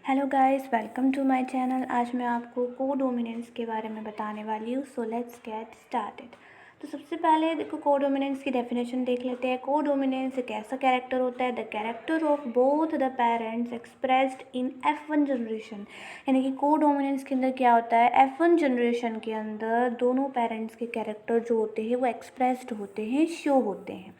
Hello guys, welcome to my channel. आज मैं आपको कोडोमिनेंस के बारे में बताने वाली हूँ। So let's get started. तो सबसे पहले देखो, कोडोमिनेंस की डेफिनेशन देख लेते हैं। कोडोमिनेंस एक ऐसा कैरेक्टर होता है, the character of both the parents expressed in F1 generation. यानी कि कोडोमिनेंस के अंदर क्या होता है, F1 जनरेशन के अंदर दोनों पेरेंट्स के कैरेक्टर जो होते हैं वो एक्सप्रेस्ड होते हैं, शो होते हैं।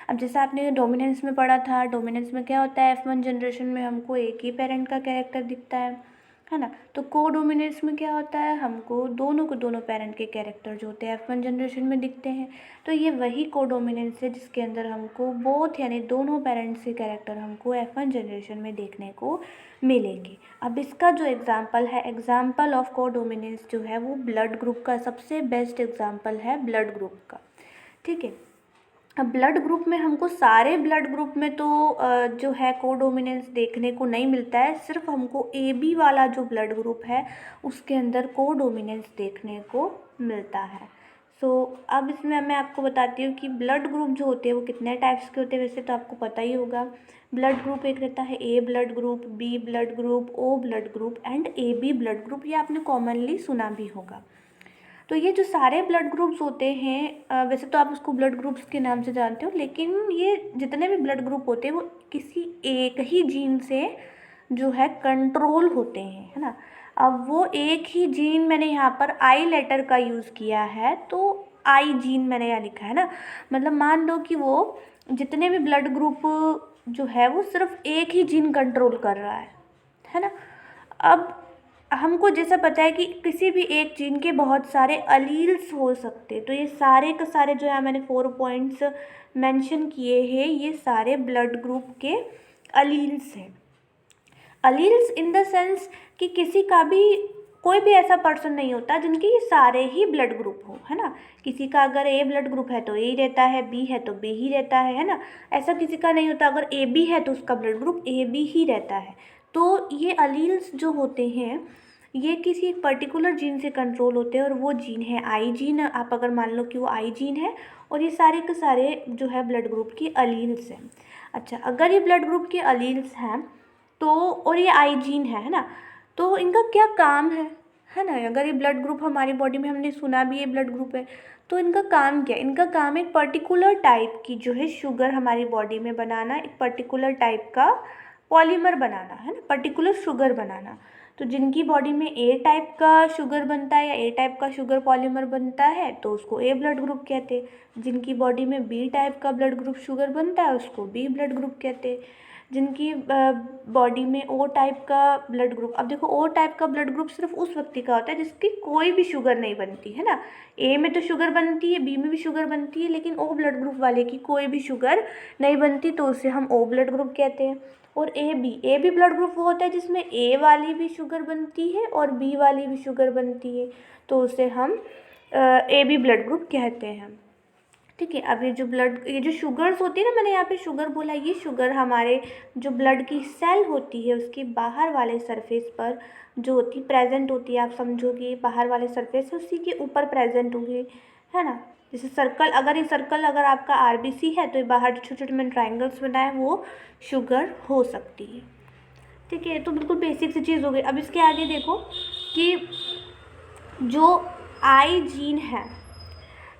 अब जैसे आपने डोमिनेंस में पढ़ा था, डोमिनेंस में क्या होता है, F1 जनरेशन में हमको एक ही पेरेंट का कैरेक्टर दिखता है ना। तो कोडोमिनेंस में क्या होता है, हमको दोनों को दोनों पेरेंट के कैरेक्टर जो होते हैं F1 जनरेशन में दिखते हैं। तो ये वही कोडोमिनेंस है जिसके अंदर हमको बोथ यानी दोनों पेरेंट्स के कैरेक्टर हमको F1 जनरेशन में देखने को मिलेंगे। अब इसका जो एग्जाम्पल है, एग्जाम्पल ऑफ कोडोमिनेंस जो है वो ब्लड ग्रुप का सबसे बेस्ट एग्जाम्पल है, ब्लड ग्रुप का। ठीक है। अब ब्लड ग्रुप में हमको सारे ब्लड ग्रुप में तो जो है कोडोमिनेंस देखने को नहीं मिलता है, सिर्फ हमको AB वाला जो ब्लड ग्रुप है उसके अंदर कोडोमिनेंस देखने को मिलता है। अब इसमें मैं आपको बताती हूँ कि ब्लड ग्रुप जो होते हैं वो कितने टाइप्स के होते हैं। वैसे तो आपको पता ही होगा, ब्लड ग्रुप एक रहता है A blood group, B blood group, O blood group and AB blood group. ये आपने कॉमनली सुना भी होगा। तो ये जो सारे ब्लड ग्रुप्स होते हैं, वैसे तो आप उसको ब्लड ग्रुप्स के नाम से जानते हो, लेकिन ये जितने भी ब्लड ग्रुप होते हैं वो किसी एक ही जीन से जो है कंट्रोल होते हैं, है ना। अब वो एक ही जीन, मैंने यहाँ पर आई लेटर का यूज़ किया है, तो आई जीन मैंने यहाँ लिखा है ना। मतलब मान लो कि वो जितने भी ब्लड ग्रुप जो है वो सिर्फ एक ही जीन कंट्रोल कर रहा है ना। अब हमको जैसा पता है कि किसी भी एक जीन के बहुत सारे अलील्स हो सकते, तो ये सारे के सारे जो है मैंने 4 पॉइंट्स मेंशन किए हैं, ये सारे ब्लड ग्रुप के अलील्स हैं। अलील्स इन द सेंस कि किसी का भी कोई भी ऐसा पर्सन नहीं होता जिनके ये सारे ही ब्लड ग्रुप हो, है ना। किसी का अगर A ब्लड ग्रुप है तो A ही रहता है, B है तो B ही रहता है ना। ऐसा किसी का नहीं होता, अगर AB है तो उसका ब्लड ग्रुप AB ही रहता है। तो ये अलील्स जो होते हैं ये किसी एक पर्टिकुलर जीन से कंट्रोल होते हैं, और वो जीन है आई जीन। आप अगर मान लो कि वो आई जीन है और ये सारे के सारे जो है ब्लड ग्रुप की अलील्स हैं। अच्छा, अगर ये ब्लड ग्रुप के अलील्स हैं तो, और ये आई जीन है ना, तो इनका क्या काम है ना। अगर ये ब्लड ग्रुप हमारी बॉडी में, हमने सुना भी ये ब्लड ग्रुप है, तो इनका काम क्या है, इनका काम एक पर्टिकुलर टाइप की जो है शुगर हमारी बॉडी में बनाना, एक पर्टिकुलर टाइप का पॉलीमर बनाना, है ना, पर्टिकुलर शुगर बनाना। तो जिनकी बॉडी में A टाइप का शुगर बनता है या A टाइप का शुगर पॉलीमर बनता है तो उसको A ब्लड ग्रुप कहते हैं। जिनकी बॉडी में B टाइप का ब्लड ग्रुप शुगर बनता है उसको B ब्लड ग्रुप कहते हैं। जिनकी बॉडी में O टाइप का ब्लड ग्रुप, अब देखो O टाइप का ब्लड ग्रुप सिर्फ उस व्यक्ति का होता है जिसकी कोई भी शुगर नहीं बनती, है ना। A में तो शुगर बनती है, B में भी शुगर बनती है, लेकिन O ब्लड ग्रुप वाले की कोई भी शुगर नहीं बनती, तो उसे हम O ब्लड ग्रुप कहते हैं। और ए बी ब्लड ग्रुप वो होता है जिसमें A वाली भी शुगर बनती है और B वाली भी शुगर बनती है, तो उसे हम AB ब्लड ग्रुप कहते हैं। ठीक है। अब ये जो शुगर्स होती है ना, मैंने यहाँ पे शुगर बोला, ये शुगर हमारे जो ब्लड की सेल होती है उसके बाहर वाले सरफेस पर जो होती प्रेजेंट होती है। आप समझो कि बाहर वाले सरफेस है उसी के ऊपर प्रेजेंट होगी, है ना। जैसे सर्कल, अगर ये सर्कल अगर आपका RBC है तो ये बाहर छोटे छोटे मैंने ट्राइंगल्स बनाए, वो शुगर हो सकती है। ठीक है, तो बिल्कुल बेसिक सी चीज़ हो गई। अब इसके आगे देखो कि जो आई जीन है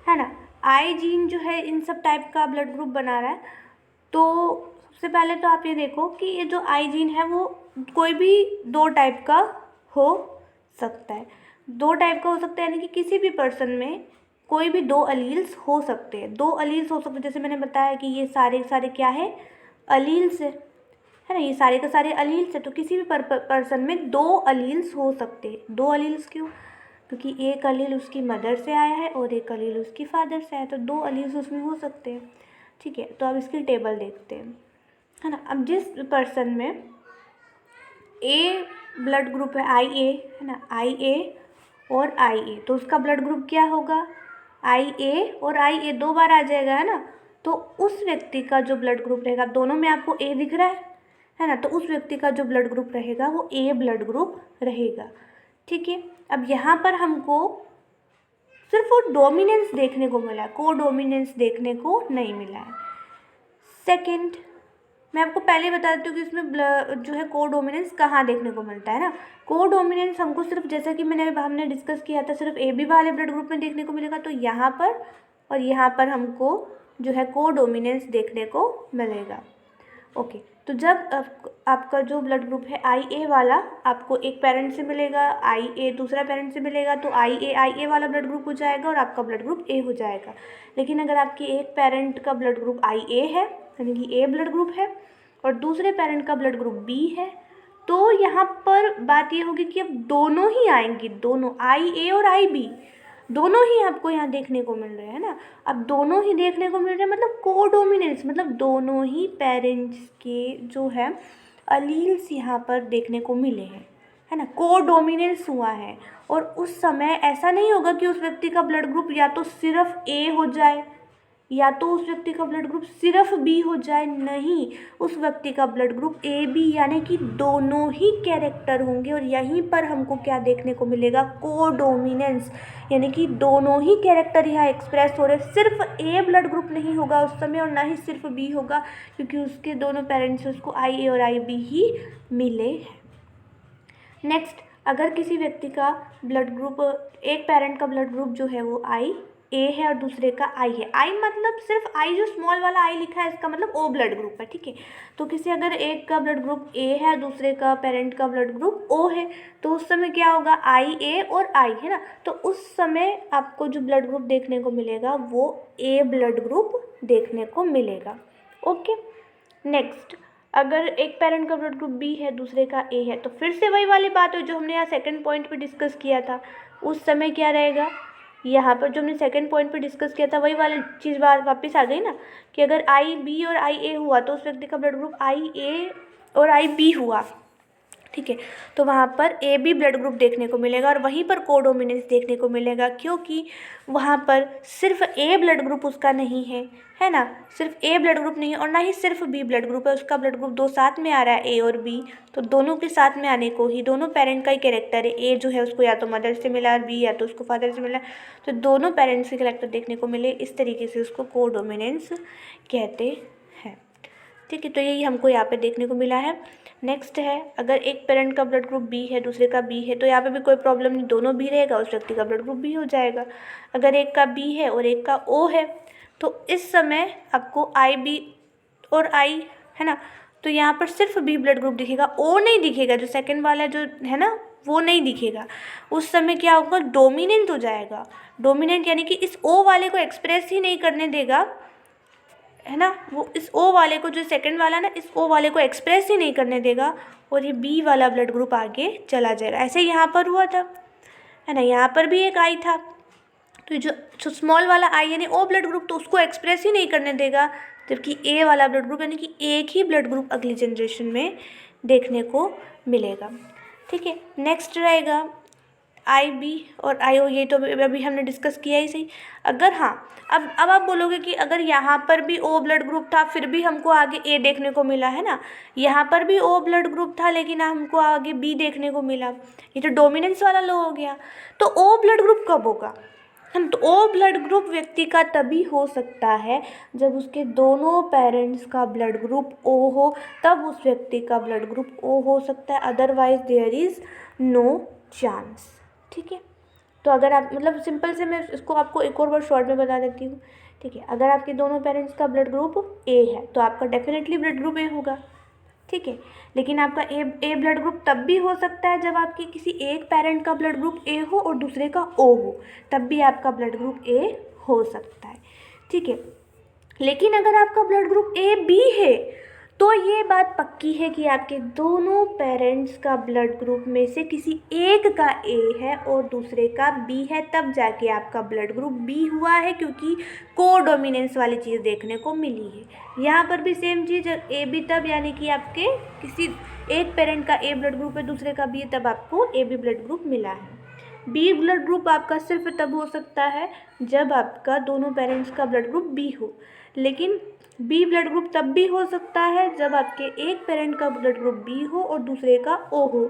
ना, आई जीन जो है इन सब टाइप का ब्लड ग्रुप बना रहा है। तो सबसे पहले तो आप ये देखो कि ये जो आई जीन है वो कोई भी 2 टाइप का हो सकता है। 2 टाइप का हो सकता है, यानी कि किसी भी पर्सन में कोई भी 2 अलील्स हो सकते हैं। 2 अलील्स हो सकते हैं, जैसे मैंने बताया कि ये सारे सारे क्या है, अलील्स है ना। ये सारे के सारे अलील्स है, तो किसी भी पर्सन में 2 अलील्स हो सकते हैं। 2 अलील्स क्यों, क्योंकि एक अलील उसकी मदर से आया है और एक अलील उसकी फादर से आया है, तो 2 अलील्स उसमें हो सकते हैं। ठीक है, तो अब इसकी टेबल देखते हैं, है ना। अब जिस पर्सन में A ब्लड ग्रुप है, IA है ना, IA और IA, तो उसका ब्लड ग्रुप क्या होगा, IA और IA 2 बार आ जाएगा, है ना। तो उस व्यक्ति का जो ब्लड ग्रुप रहेगा, दोनों में आपको A दिख रहा है ना, तो उस व्यक्ति का जो ब्लड ग्रुप रहेगा वो A ब्लड ग्रुप रहेगा। ठीक है। अब यहाँ पर हमको सिर्फ वो डोमिनेंस देखने को मिला है, कोडोमिनेंस देखने को नहीं मिला है। सेकंड, मैं आपको पहले बता देती हूँ कि इसमें जो है कोडोमिनेंस कहाँ देखने को मिलता है ना। कोडोमिनेंस हमको सिर्फ, जैसा कि हमने डिस्कस किया था, सिर्फ AB वाले ब्लड ग्रुप में देखने को मिलेगा। तो यहाँ पर और यहाँ पर हमको जो है कोडोमिनेंस देखने को मिलेगा। ओके, तो जब आपका जो ब्लड ग्रुप है IA वाला आपको एक पेरेंट से मिलेगा, IA दूसरा पेरेंट से मिलेगा, तो IA वाला ब्लड ग्रुप हो जाएगा और आपका ब्लड ग्रुप A हो जाएगा। लेकिन अगर आपके एक पेरेंट का ब्लड ग्रुप IA है, यानी कि A ब्लड ग्रुप है, और दूसरे पेरेंट का ब्लड ग्रुप B है, तो यहाँ पर बात ये होगी कि अब दोनों ही आएंगी, दोनों IA और IB दोनों ही आपको यहाँ देखने को मिल रहे हैं ना। अब दोनों ही देखने को मिल रहे हैं मतलब कोडोमिनेंस, मतलब दोनों ही पेरेंट्स के जो है अलील्स यहाँ पर देखने को मिले हैं, है ना, कोडोमिनेंस हुआ है। और उस समय ऐसा नहीं होगा कि उस व्यक्ति का ब्लड ग्रुप या तो सिर्फ A हो जाए या तो उस व्यक्ति का ब्लड ग्रुप सिर्फ B हो जाए, नहीं, उस व्यक्ति का ब्लड ग्रुप AB यानी कि दोनों ही कैरेक्टर होंगे। और यहीं पर हमको क्या देखने को मिलेगा, कोडोमिनेंस, यानी कि दोनों ही कैरेक्टर यहाँ एक्सप्रेस हो रहे। सिर्फ A ब्लड ग्रुप नहीं होगा उस समय और ना ही सिर्फ B होगा, क्योंकि उसके दोनों पेरेंट्स उसको IA और IB ही मिले हैं। नेक्स्ट, अगर किसी व्यक्ति का ब्लड ग्रुप, एक पेरेंट का ब्लड ग्रुप जो है वो IA है और दूसरे का I है, I मतलब सिर्फ I जो स्मॉल वाला I लिखा है इसका मतलब O ब्लड ग्रुप है, ठीक है। तो किसी अगर एक का ब्लड ग्रुप A है, दूसरे का पेरेंट का ब्लड ग्रुप O है, तो उस समय क्या होगा, IA और I है ना। तो उस समय आपको जो ब्लड ग्रुप देखने को मिलेगा वो A ब्लड ग्रुप देखने को मिलेगा। ओके, नेक्स्ट, अगर एक पेरेंट का ब्लड ग्रुप B है, दूसरे का A है, तो फिर से वही वाली बात है जो हमने यहाँ सेकंड पॉइंट पे डिस्कस किया था। उस समय क्या रहेगा, यहाँ पर जो हमने सेकंड पॉइंट पे डिस्कस किया था वही वाली चीज़ वापस आ गई ना, कि अगर IB और IA हुआ तो उस व्यक्ति का ब्लड ग्रुप IA और IB हुआ, ठीक है, तो वहाँ पर AB ब्लड ग्रुप देखने को मिलेगा और वहीं पर कोडोमिनेंस देखने को मिलेगा, क्योंकि वहाँ पर सिर्फ A ब्लड ग्रुप उसका नहीं है ना, सिर्फ A ब्लड ग्रुप नहीं है और ना ही सिर्फ B ब्लड ग्रुप है, उसका ब्लड ग्रुप दो साथ में आ रहा है, A और B। तो दोनों के साथ में आने को ही दोनों पेरेंट का ही कैरेक्टर है, A जो है उसको या तो मदर से मिला और B या तो उसको फादर से मिला, तो दोनों पेरेंट्स के कैरेक्टर देखने को मिले, इस तरीके से उसको कोडोमिनेंस कहते हैं, ठीक है। तो यही हमको यहाँ पे देखने को मिला है। नेक्स्ट है, अगर एक पेरेंट का ब्लड ग्रुप B है, दूसरे का B है, तो यहाँ पे भी कोई प्रॉब्लम नहीं, दोनों B रहेगा, उस व्यक्ति का ब्लड ग्रुप B हो जाएगा। अगर एक का B है और एक का O है, तो इस समय आपको IB और I है ना, तो यहाँ पर सिर्फ B ब्लड ग्रुप दिखेगा, O नहीं दिखेगा, जो सेकंड वाला जो है ना वो नहीं दिखेगा। उस समय क्या होगा, डोमिनेंट हो जाएगा। डोमिनेंट यानी कि इस O वाले को एक्सप्रेस ही नहीं करने देगा, है ना, वो इस O वाले को, जो सेकंड वाला ना, इस O वाले को एक्सप्रेस ही नहीं करने देगा और ये B वाला ब्लड ग्रुप आगे चला जाएगा। ऐसे यहाँ पर हुआ था, है ना, यहाँ पर भी एक I था, तो जो स्मॉल वाला I यानी O ब्लड ग्रुप, तो उसको एक्सप्रेस ही नहीं करने देगा, जबकि A वाला ब्लड ग्रुप यानी कि एक ही ब्लड ग्रुप अगली जनरेशन में देखने को मिलेगा, ठीक है। नेक्स्ट रहेगा IB और IO, ये तो अभी हमने डिस्कस किया ही सही। अगर हाँ, अब आप बोलोगे कि अगर यहाँ पर भी O ब्लड ग्रुप था फिर भी हमको आगे A देखने को मिला, है ना, यहाँ पर भी O ब्लड ग्रुप था लेकिन हमको आगे B देखने को मिला, ये तो डोमिनेंस वाला लो हो गया। तो O ब्लड ग्रुप कब होगा, हम तो O ब्लड ग्रुप व्यक्ति का तभी हो सकता है जब उसके दोनों पेरेंट्स का ब्लड ग्रुप O हो, तब उस व्यक्ति का ब्लड ग्रुप O हो सकता है, otherwise there is no chance, ठीक है। तो अगर आप, मतलब सिंपल से मैं इसको आपको एक और बार शॉर्ट में बता देती हूँ, ठीक है। अगर आपके दोनों पेरेंट्स का ब्लड ग्रुप A है तो आपका डेफिनेटली ब्लड ग्रुप A होगा, ठीक है। लेकिन आपका ए ब्लड ग्रुप तब भी हो सकता है जब आपके किसी एक पेरेंट का ब्लड ग्रुप A हो और दूसरे का O हो, तब भी आपका ब्लड ग्रुप A हो सकता है, ठीक है। लेकिन अगर आपका ब्लड ग्रुप AB है तो ये बात पक्की है कि आपके दोनों पेरेंट्स का ब्लड ग्रुप में से किसी एक का A है और दूसरे का B है, तब जाके आपका ब्लड ग्रुप B हुआ है, क्योंकि कोडोमिनेंस वाली चीज़ देखने को मिली है। यहाँ पर भी सेम चीज़, AB तब, यानी कि आपके किसी एक पेरेंट का A ब्लड ग्रुप है, दूसरे का B है, तब आपको AB ब्लड ग्रुप मिला है। B ब्लड ग्रुप आपका सिर्फ तब हो सकता है जब आपका दोनों पेरेंट्स का ब्लड ग्रुप B हो, लेकिन B ब्लड ग्रुप तब भी हो सकता है जब आपके एक पेरेंट का ब्लड ग्रुप B हो और दूसरे का O हो,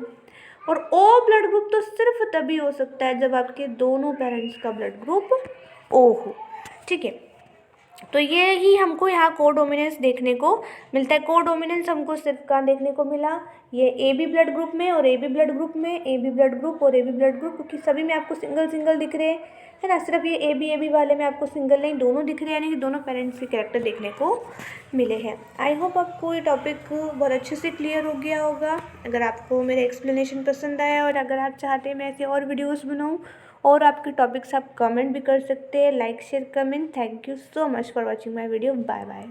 और O ब्लड ग्रुप तो सिर्फ तभी हो सकता है जब आपके दोनों पेरेंट्स का ब्लड ग्रुप O हो, ठीक है। तो ये ही हमको यहाँ कोडोमिनेंस देखने को मिलता है। कोडोमिनेंस हमको सिर्फ कहाँ देखने को मिला, ये ए बी ब्लड ग्रुप में और ए बी ब्लड ग्रुप में, ए बी ब्लड ग्रुप और ए बी ब्लड ग्रुप, क्योंकि सभी में आपको सिंगल सिंगल दिख रहे हैं, है ना। सिर्फ ये ए बी वाले में आपको सिंगल नहीं, दोनों दिख रहे हैं, यानी कि दोनों पेरेंट्स के कैरेक्टर देखने को मिले हैं। आई होप आपको ये टॉपिक बहुत अच्छे से क्लियर हो गया होगा। अगर आपको मेरा एक्सप्लेनेशन पसंद आया और अगर आप चाहते हैं मैं ऐसे और वीडियोज़ बनाऊँ और आपके टॉपिक्स आप कमेंट भी कर सकते हैं, like share comment. Thank you so much for watching my video. Bye bye.